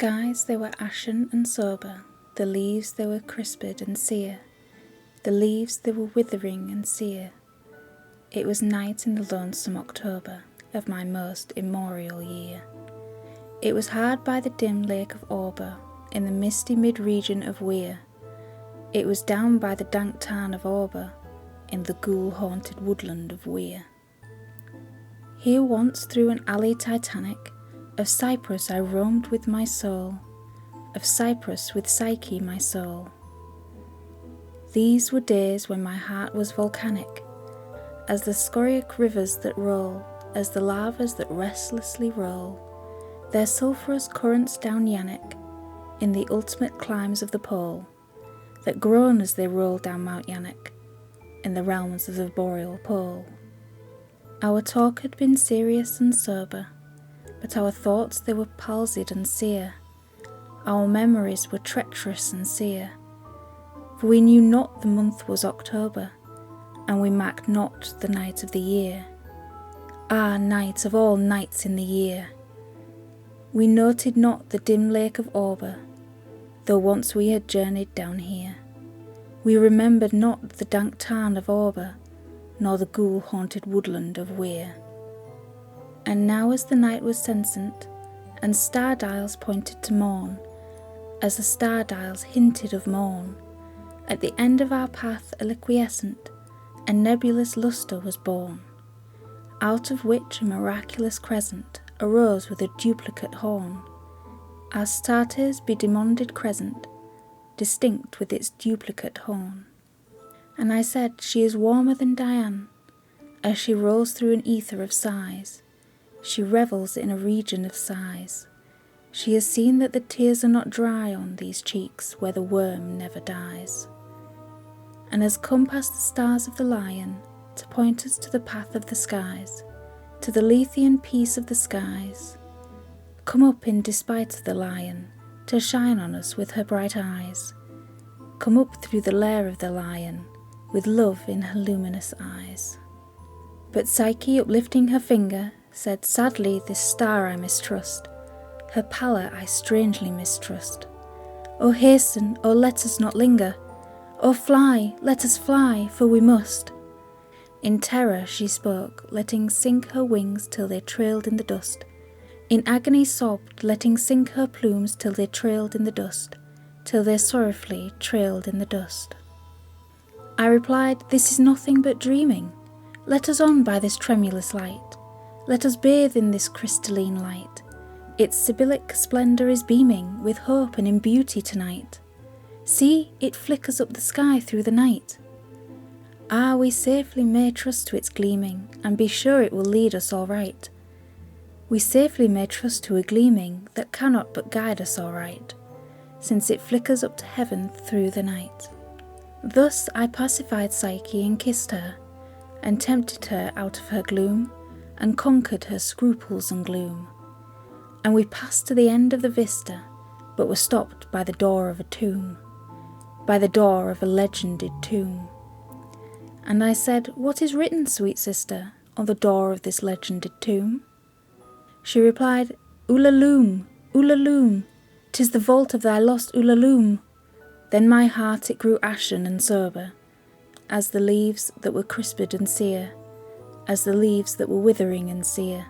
skies they were ashen and sober, the leaves they were crisped and sere, the leaves they were withering and sere. It was night in the lonesome October of my most immemorial year. It was hard by the dim lake of Auber, in the misty mid-region of Weir. It was down by the dank tarn of Auber, in the ghoul-haunted woodland of Weir. Here once through an alley titanic, of Cyprus I roamed with my soul, of Cyprus with Psyche my soul. These were days when my heart was volcanic, as the scoriac rivers that roll, as the lavas that restlessly roll, their sulphurous currents down Yannick, in the ultimate climes of the pole, that groan as they roll down Mount Yannick, in the realms of the boreal pole. Our talk had been serious and sober, but our thoughts they were palsied and sere, our memories were treacherous and sere, for we knew not the month was October, and we marked not the night of the year. Ah, night of all nights in the year! We noted not the dim lake of Auber, though once we had journeyed down here. We remembered not the dank tarn of Auber, nor the ghoul-haunted woodland of Weir. And now as the night was sensant, and star-dials pointed to morn, as the star-dials hinted of morn, at the end of our path a liquescent, a nebulous lustre was born, out of which a miraculous crescent arose with a duplicate horn, Astarte's bedemonded crescent, distinct with its duplicate horn. And I said, she is warmer than Diane, as she rolls through an ether of sighs. She revels in a region of sighs. She has seen that the tears are not dry on these cheeks where the worm never dies, and has come past the stars of the lion to point us to the path of the skies, to the Lethean peace of the skies. Come up in despite of the lion, to shine on us with her bright eyes. Come up through the lair of the lion, with love in her luminous eyes. But Psyche, uplifting her finger, said, sadly this star I mistrust, her pallor I strangely mistrust. O hasten, O let us not linger, O fly, let us fly, for we must. In terror she spoke, letting sink her wings till they trailed in the dust. In agony sobbed, letting sink her plumes till they trailed in the dust, till they sorrowfully trailed in the dust. I replied, this is nothing but dreaming. Let us on by this tremulous light. Let us bathe in this crystalline light. Its sibyllic splendour is beaming with hope and in beauty tonight. See, it flickers up the sky through the night. Ah, we safely may trust to its gleaming, and be sure it will lead us all right. We safely may trust to a gleaming that cannot but guide us all right, since it flickers up to heaven through the night. Thus I pacified Psyche and kissed her, and tempted her out of her gloom, and conquered her scruples and gloom. And we passed to the end of the vista, but were stopped by the door of a tomb, by the door of a legended tomb. And I said, what is written, sweet sister, on the door of this legended tomb? She replied, Ulalume, Ulalume, 'tis the vault of thy lost Ulalume. Then my heart it grew ashen and sober, as the leaves that were crisped and sere, as the leaves that were withering and sere.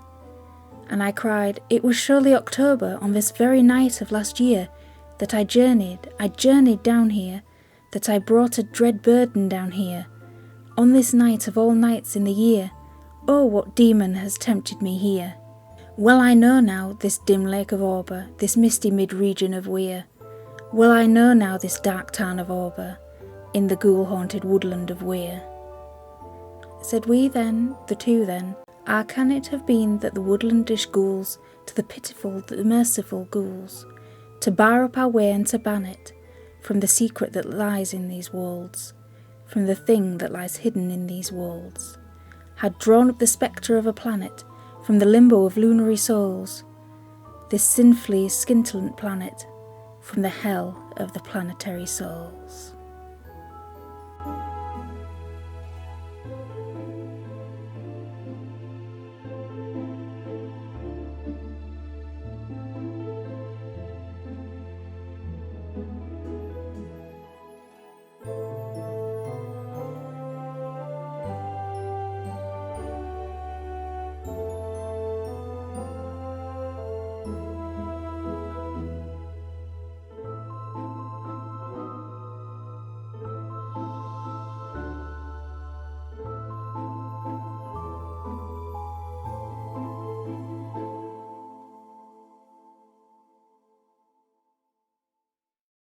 And I cried, it was surely October on this very night of last year that I journeyed down here, that I brought a dread burden down here, on this night of all nights in the year. Oh, what demon has tempted me here? Well I know now this dim lake of Auber, this misty mid-region of Weir. Well I know now this dark tarn of Auber, in the ghoul-haunted woodland of Weir. Said we then, the two then, ah, can it have been that the woodlandish ghouls, to the pitiful, the merciful ghouls, to bar up our way and to ban it, from the secret that lies in these wolds, from the thing that lies hidden in these wolds, had drawn up the spectre of a planet, from the limbo of lunary souls, this sinfully scintillant planet, from the hell of the planetary souls.